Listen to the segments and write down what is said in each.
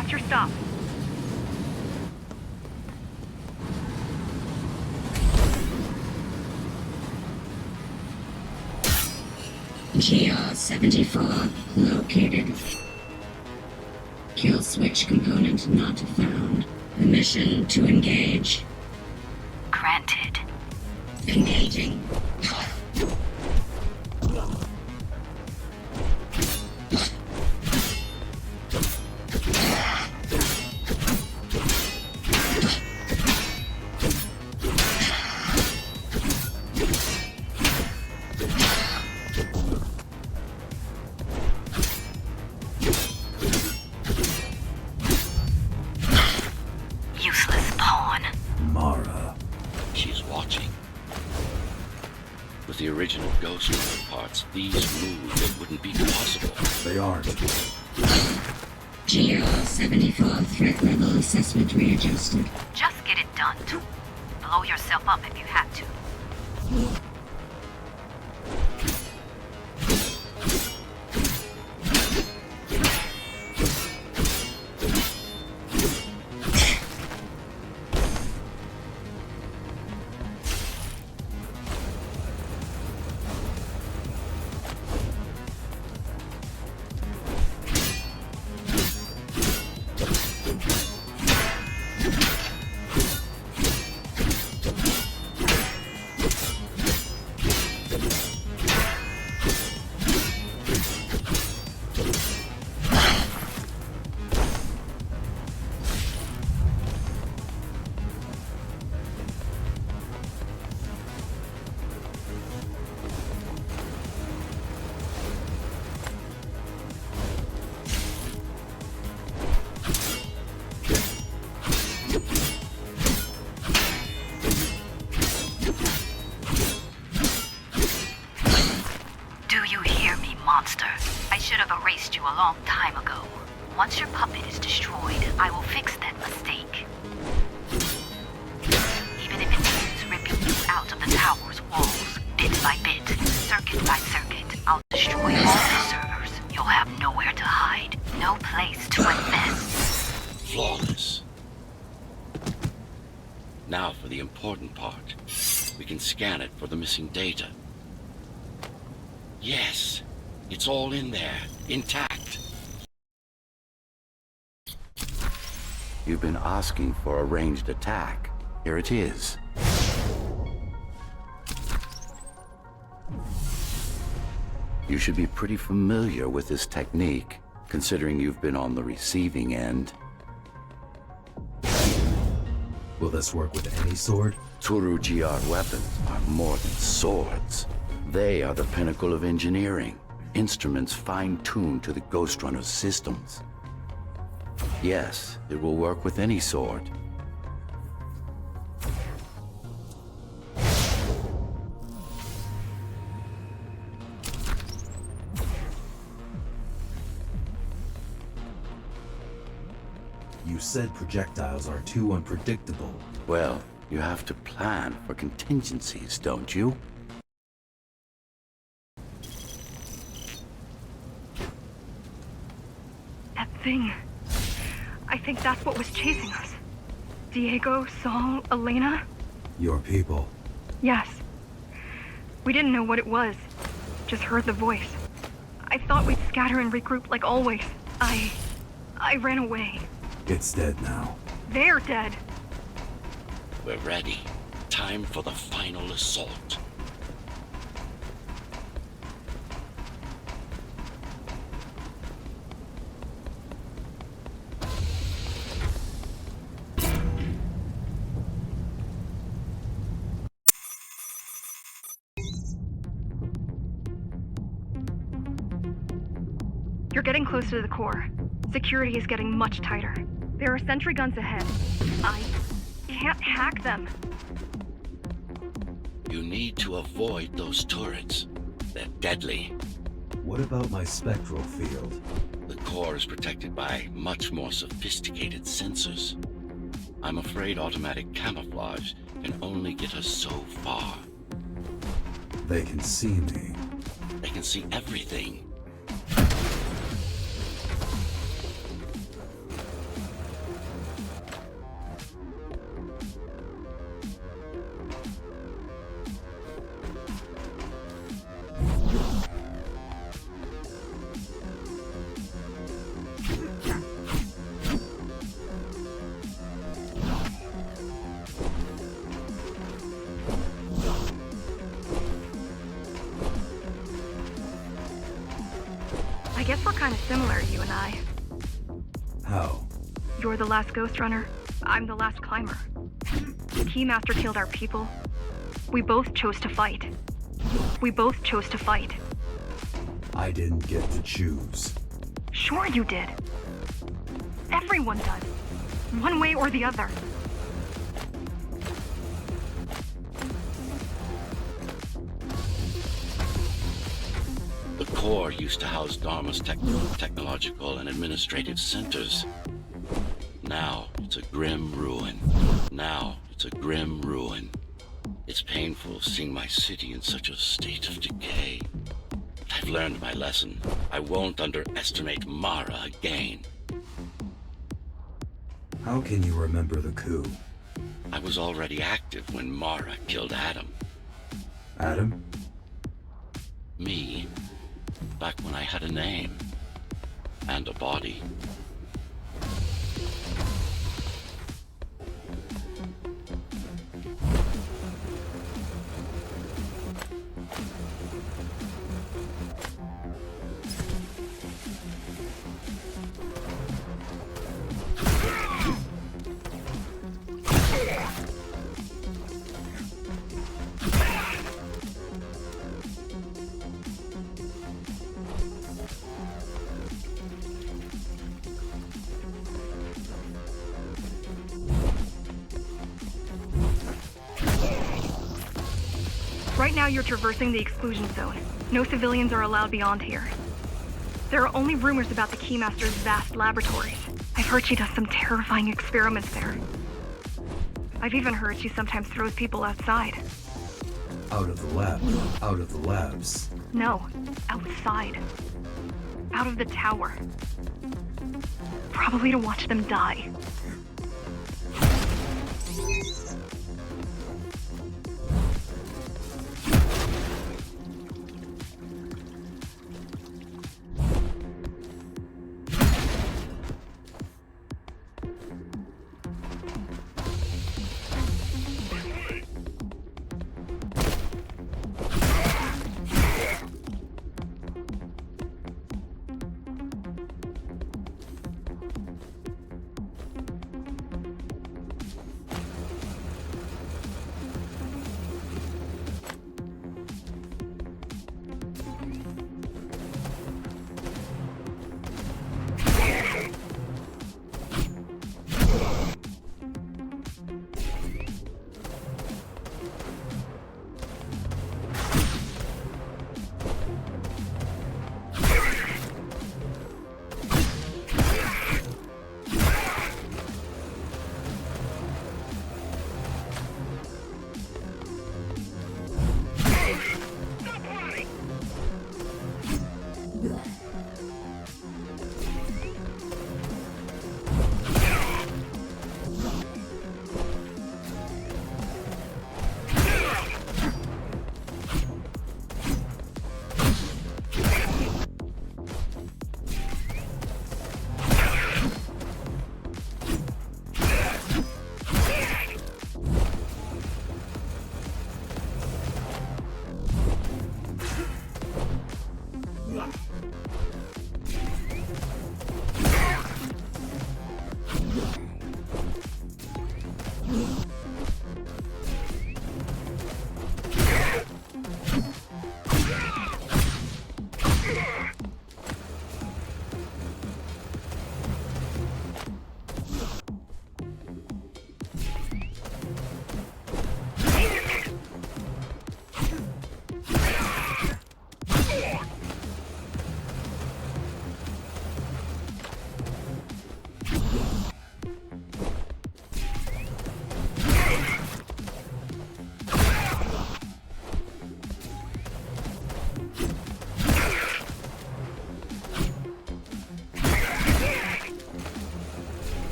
That's your stop. GR-74 located. Kill switch component not found. Permission to engage. Granted. Engaging. Useless pawn. Mara. She's watching. With the original Ghostrunner parts, these moves, it wouldn't be possible. They aren't. GR-74 threat level assessment readjusted. Just get it done. Blow yourself up if you have to. Monster. I should have erased you a long time ago. Once your puppet is destroyed, I will fix that mistake. Even if it means ripping you out of the tower's walls, bit by bit, circuit by circuit, I'll destroy all the servers. You'll have nowhere to hide, no place to invest. Flawless. Now for the important part. We can scan it for the missing data. Yes, it's all in there, intact. You've been asking for a ranged attack. Here it is. You should be pretty familiar with this technique, considering you've been on the receiving end. Will this work with any sword? Turu GR weapons are more than swords. They are the pinnacle of engineering, instruments fine-tuned to the Ghostrunner's systems. Yes, it will work with any sword. You said projectiles are too unpredictable. Well, you have to plan for contingencies, don't you? That thing. I think that's what was chasing us. Diego, Saul, Elena? Your people. Yes. We didn't know what it was. Just heard the voice. I thought we'd scatter and regroup like always. I ran away. It's dead now. They're dead. We're ready. Time for the final assault. You're getting closer to the core. Security is getting much tighter. There are sentry guns ahead. I can't hack them. You need to avoid those turrets. They're deadly. What about my spectral field? The core is protected by much more sophisticated sensors. I'm afraid automatic camouflage can only get us so far. They can see me. They can see everything. guess we're kind of similar, you and I. How? You're the last Ghostrunner. I'm the last climber. The Keymaster killed our people. We both chose to fight. We both chose to fight. I didn't get to choose. Sure you did. Everyone does. One way or the other. The core used to house Dharma's technological and administrative centers. Now it's a grim ruin. Now it's a grim ruin. It's painful seeing my city in such a state of decay. I've learned my lesson. I won't underestimate Mara again. How can you remember the coup? I was already active when Mara killed Adam. Adam? Me. Back when I had a name. And a body. Right now you're traversing the exclusion zone. No civilians are allowed beyond here. There are only rumors about the Keymaster's vast laboratories. I've heard she does some terrifying experiments there. I've even heard she sometimes throws people outside. Out of the lab. Out of the labs. No, outside. Out of the tower. Probably to watch them die.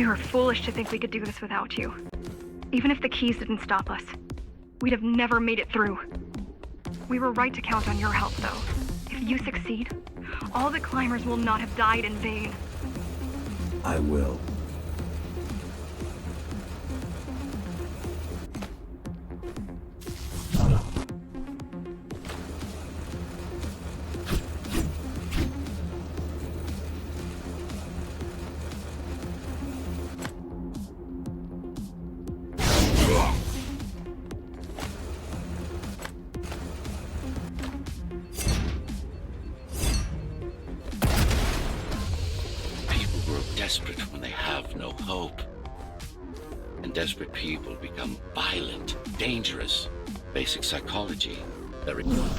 We were foolish to think we could do this without you. Even if the keys didn't stop us, we'd have never made it through. We were right to count on your help, though. If you succeed, all the climbers will not have died in vain. I will. Desperate when they have no hope. And desperate people become violent, dangerous. Basic psychology.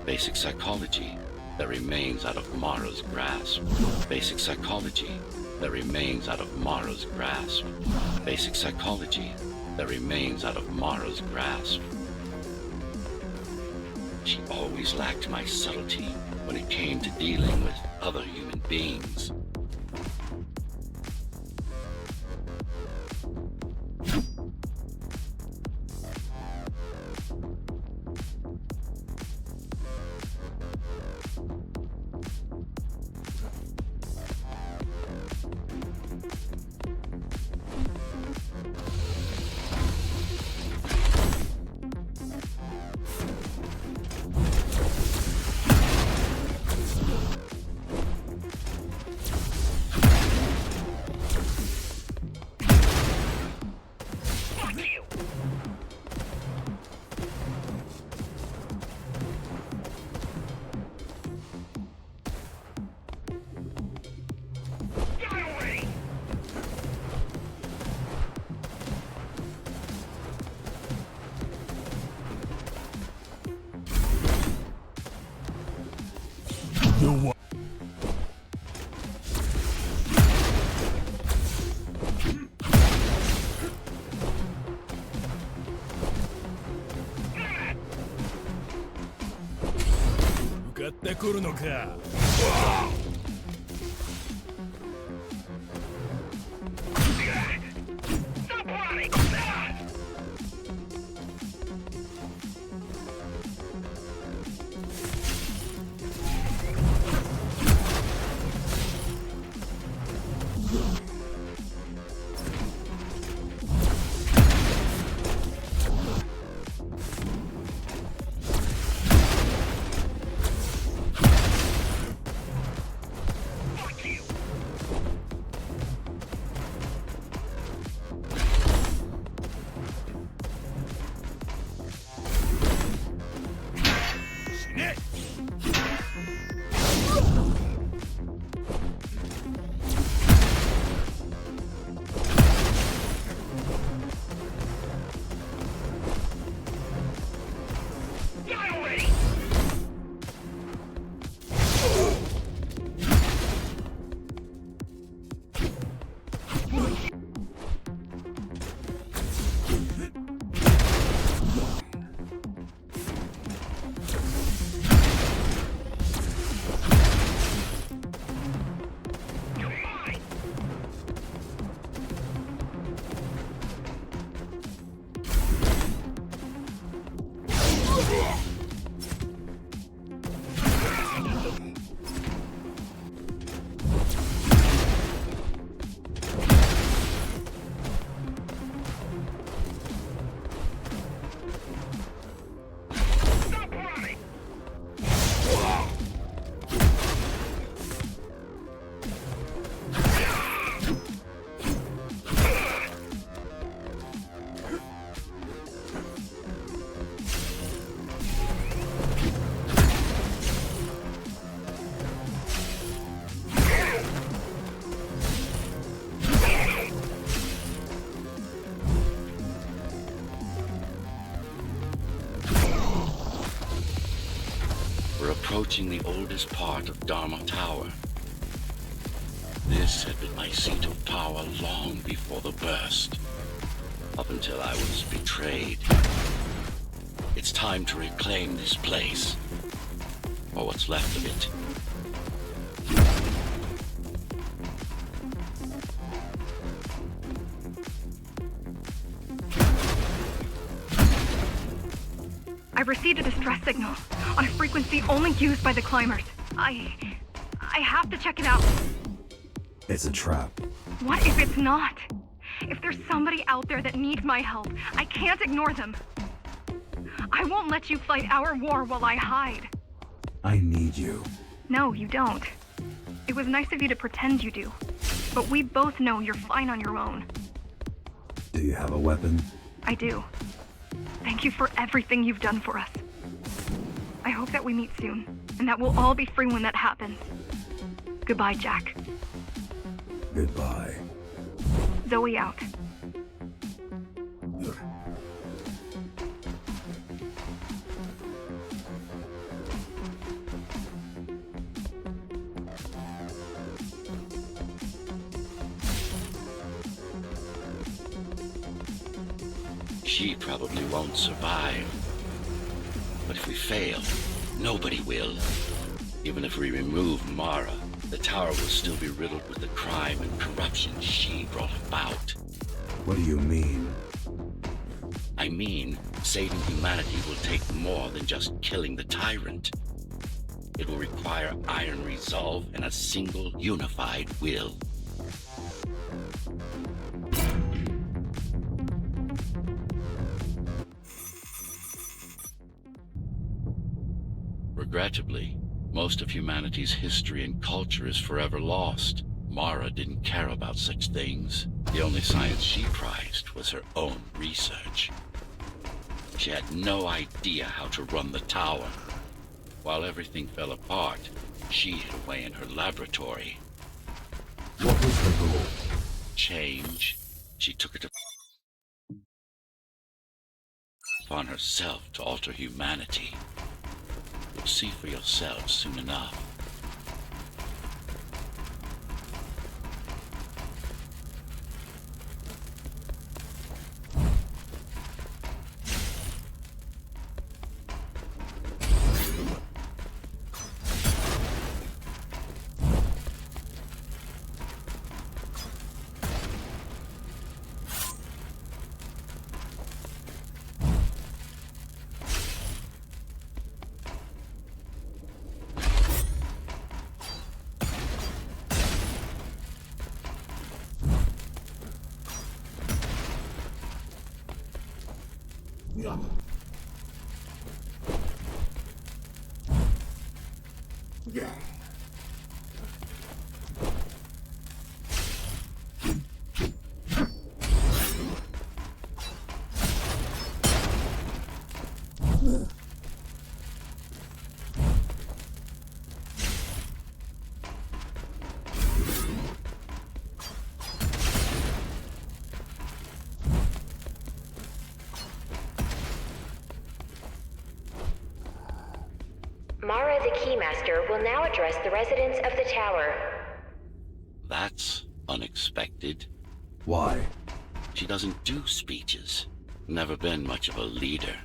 Basic psychology that remains out of Mara's grasp. Basic psychology that remains out of Mara's grasp. Basic psychology that remains out of Mara's grasp. She always lacked my subtlety when it came to dealing with other human beings. Approaching the oldest part of Dharma Tower. This had been my seat of power long before the burst, up until I was betrayed. It's time to reclaim this place, or what's left of it. I received a distress signal on a frequency only used by the climbers. I have to check it out. It's a trap. What if it's not? If there's somebody out there that needs my help, I can't ignore them. I won't let you fight our war while I hide. I need you. No, you don't. It was nice of you to pretend you do. But we both know you're fine on your own. Do you have a weapon? I do. Thank you for everything you've done for us. I hope that we meet soon, and that we'll all be free when that happens. Goodbye, Jack. Goodbye. Zoe out. She probably won't survive. But if we fail, nobody will. Even if we remove Mara, the tower will still be riddled with the crime and corruption she brought about. What do you mean? I mean, saving humanity will take more than just killing the tyrant. It will require iron resolve and a single unified will. Regrettably, most of humanity's history and culture is forever lost. Mara didn't care about such things. The only science she prized was her own research. She had no idea how to run the tower. While everything fell apart, she hid away in her laboratory. What was her goal? Change. She took it upon herself to alter humanity. You'll see for yourself soon enough. Mara the Keymaster will now address the residents of the tower. That's unexpected. Why? She doesn't do speeches. Never been much of a leader.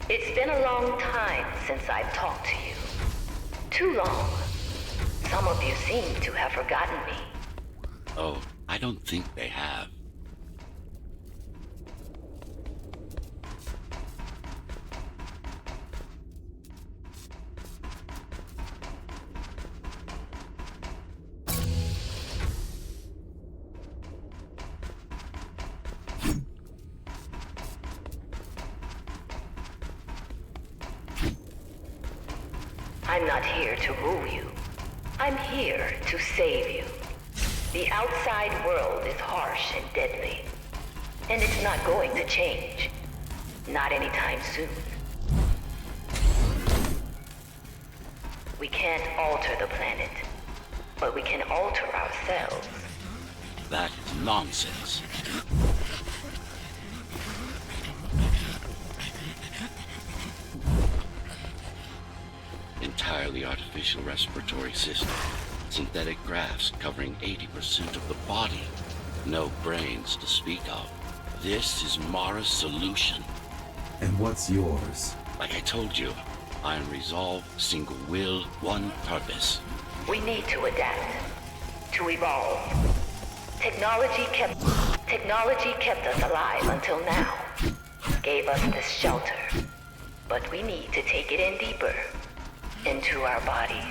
It's been a long time since I've talked to you. Too long. Some of you seem to have forgotten me. Oh, I don't think they have. I'm not here to rule you. I'm here to save you. The outside world is harsh and deadly. And it's not going to change. Not anytime soon. We can't alter the planet, but we can alter ourselves. That is nonsense. Entirely artificial respiratory system. Synthetic grafts covering 80% of the body. No brains to speak of. This is Mara's solution. And what's yours? Like I told you, iron resolve, single will, one purpose. We need to adapt. To evolve. Technology kept us alive until now. Gave us this shelter. but we need to take it in deeper, into our bodies.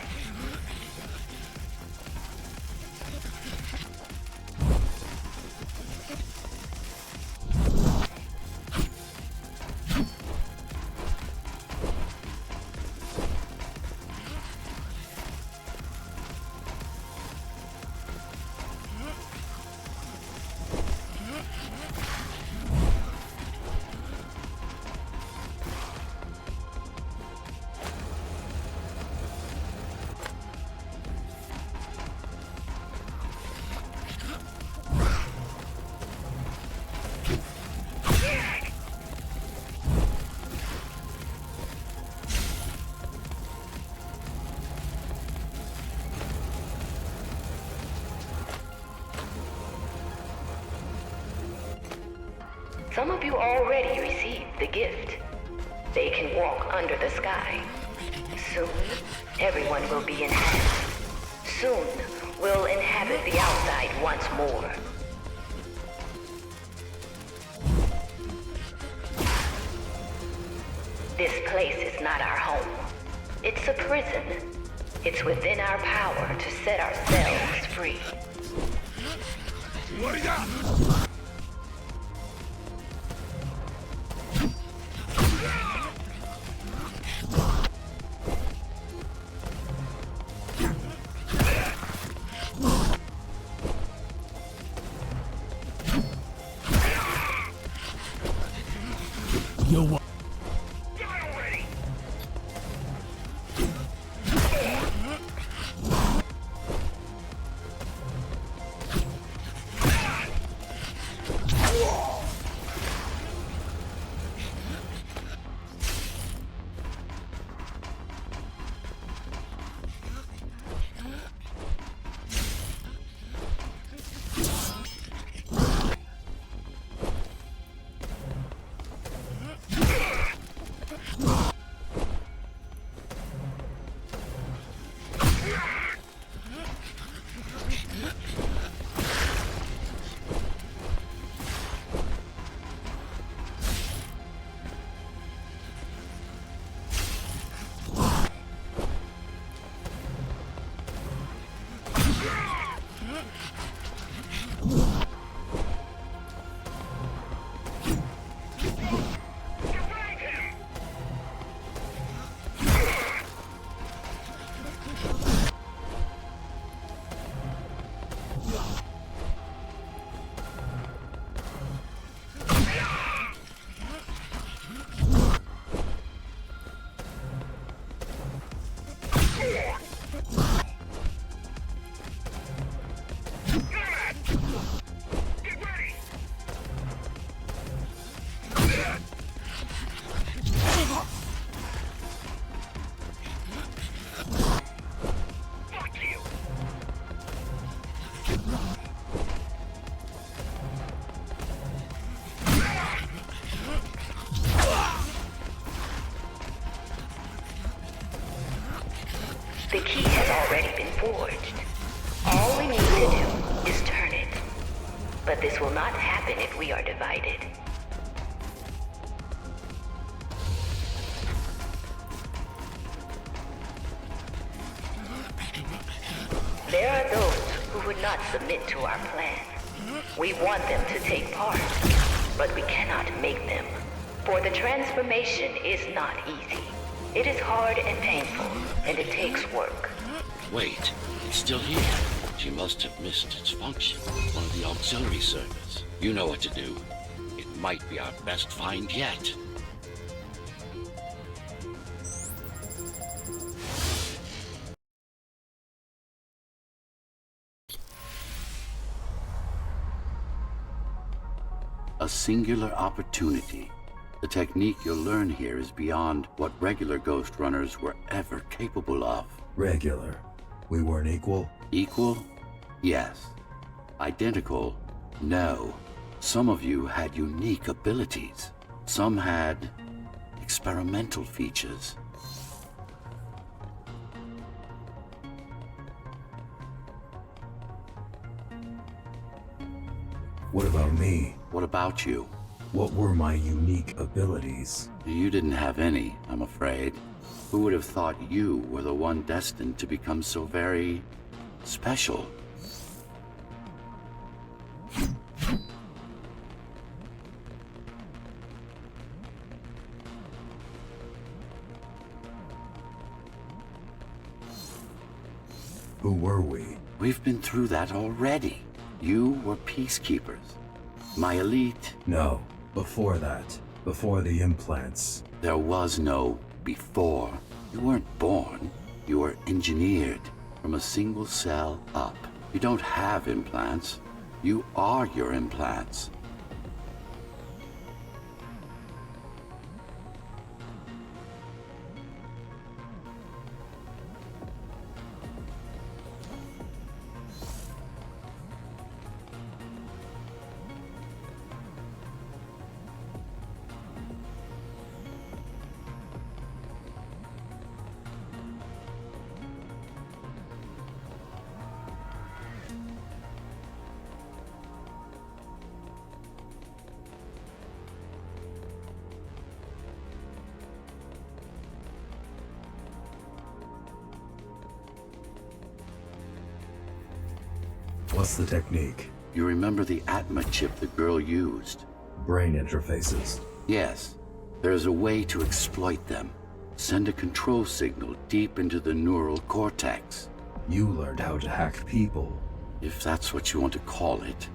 Some of you already received the gift. They can walk under the sky. Soon, everyone will be enhanced. Soon, we'll inhabit the outside once more. This place is not our home. It's a prison. It's within our power to set ourselves free. What do you got? Yo, what? The key has already been forged. All we need to do is turn it. But this will not happen if we are divided. There are those who would not submit to our plan. We want them to take part, but we cannot make them. For the transformation is not easy. It is hard and painful, and it takes work. Wait, it's still here. She must have missed its function. One of the auxiliary servers. You know what to do. It might be our best find yet. A singular opportunity. The technique you'll learn here is beyond what regular Ghostrunners were ever capable of. Regular. We weren't equal? Equal? Yes. Identical? No. Some of you had unique abilities. Some had experimental features. What about me? What about you? What were my unique abilities? You didn't have any, I'm afraid. Who would have thought you were the one destined to become so very special? Who were we? We've been through that already. You were peacekeepers. My elite. No, before that. Before the implants. There was no before. You weren't born. You were engineered from a single cell up. You don't have implants. You are your implants. What's the technique? You remember the Atma chip the girl used? Brain interfaces. Yes. There's a way to exploit them. Send a control signal deep into the neural cortex. You learned how to hack people. If that's what you want to call it.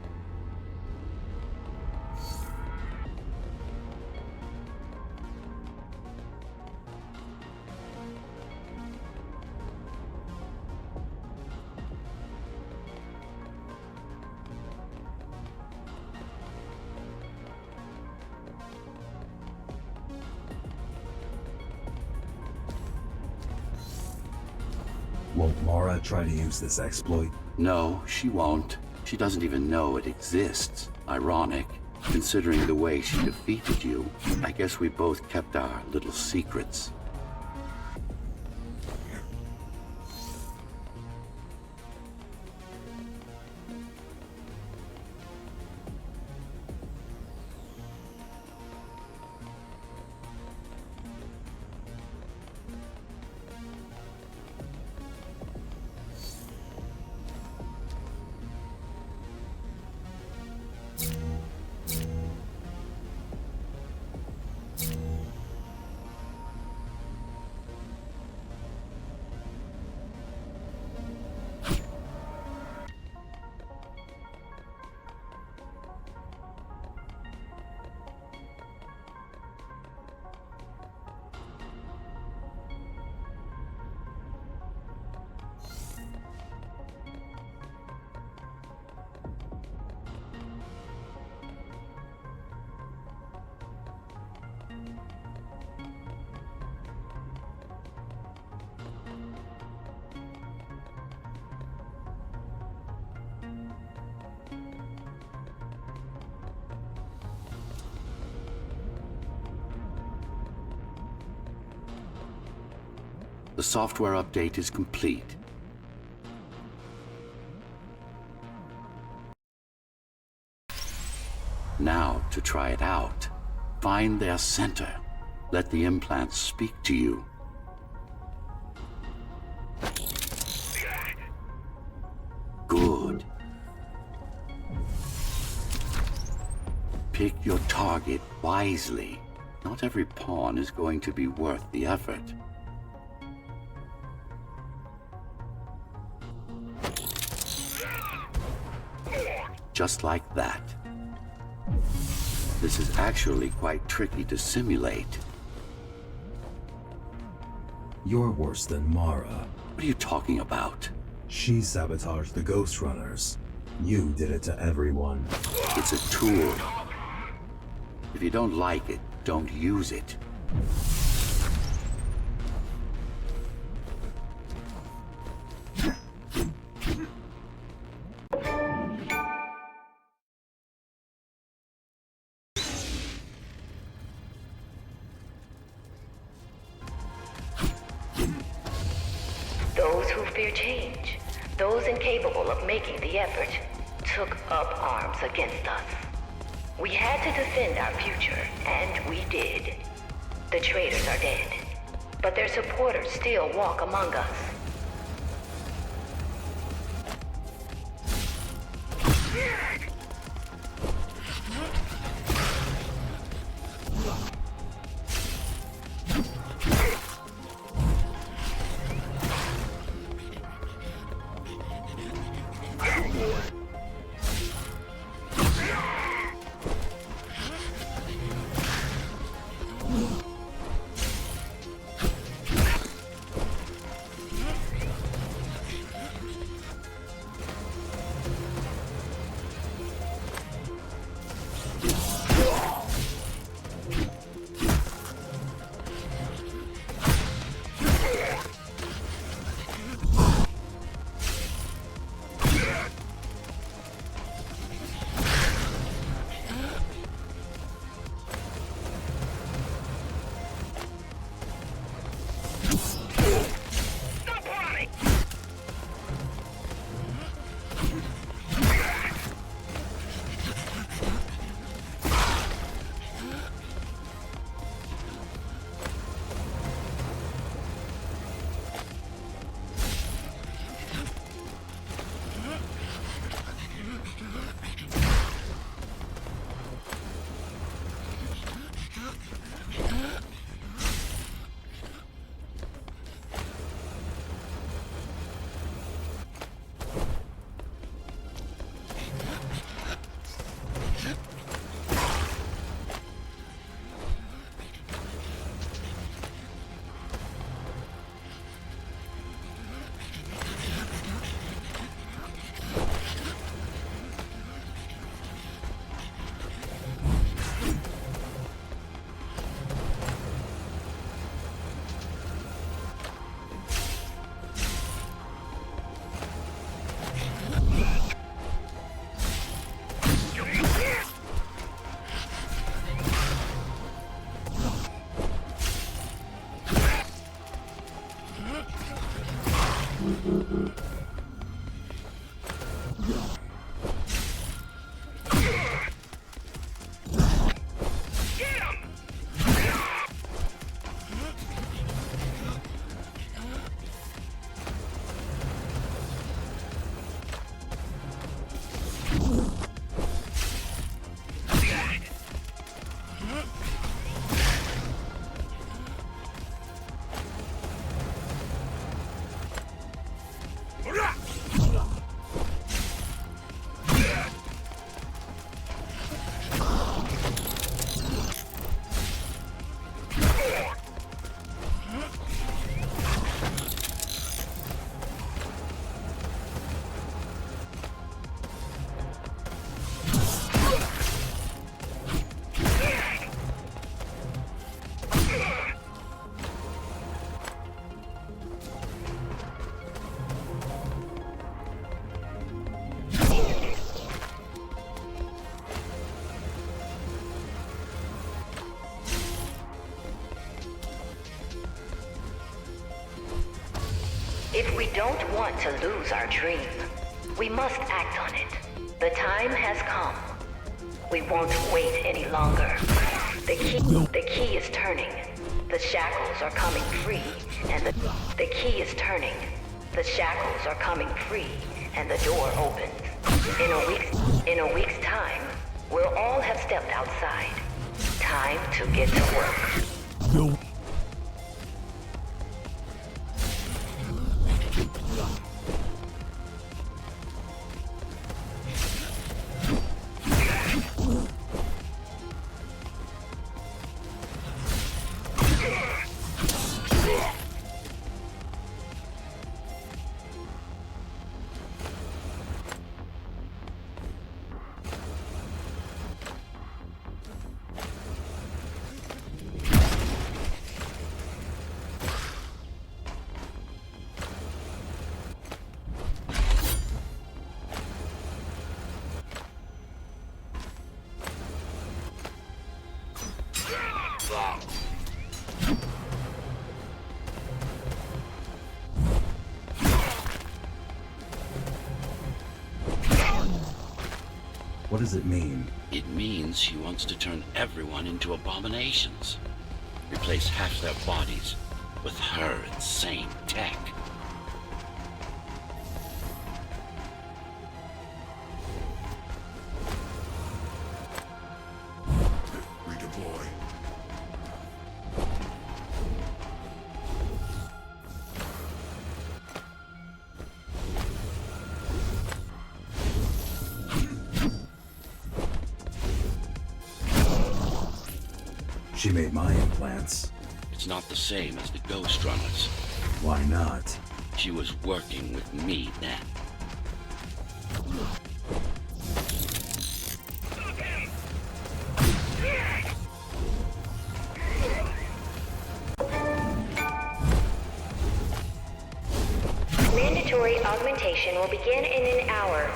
Won't Mara try to use this exploit? No, she won't. She doesn't even know it exists. Ironic. Considering the way she defeated you, I guess we both kept our little secrets. The software update is complete. Now, to try it out, find their center. Let the implants speak to you. Good. Pick your target wisely. Not every pawn is going to be worth the effort. Just like that. This is actually quite tricky to simulate. You're worse than Mara. What are you talking about? She sabotaged the Ghostrunners. You did it to everyone. It's a tool. If you don't like it, don't use it. Those who fear change, those incapable of making the effort, took up arms against us. We had to defend our future, and we did. The traitors are dead, but their supporters still walk among us. If we don't want to lose our dream, we must act on it. The time has come. We won't wait any longer. The key is turning. The shackles are coming free, and the key is turning. The shackles are coming free, and the door opens. In a week's time, we'll all have stepped outside. Time to get to work. Yo. What does it mean? It means she wants to turn everyone into abominations. Replace half their bodies with her insane tech. Redeploy. She made my implants. It's not the same as the Ghostrunners. Why not? She was working with me then. Mandatory augmentation will begin in an hour.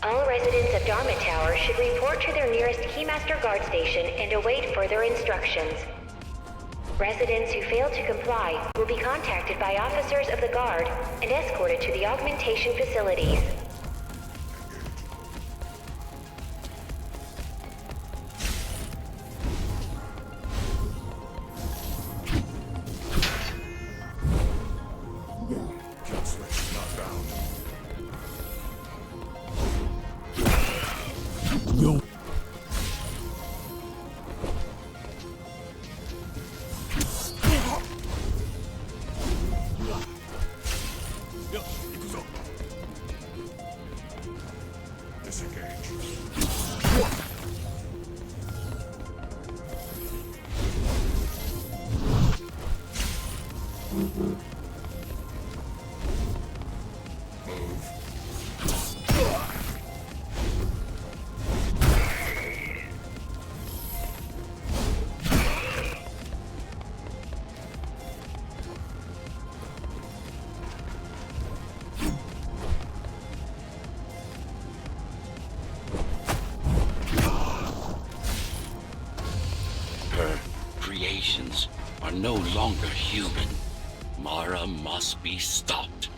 All residents of Dharma Tower should report to their nearest Keymaster guard station and await further instructions. Residents who fail to comply will be contacted by officers of the guard and escorted to the augmentation facilities. Kill switch is not bound. Yo. Disengage. Her creations are no longer human. Mara must be stopped.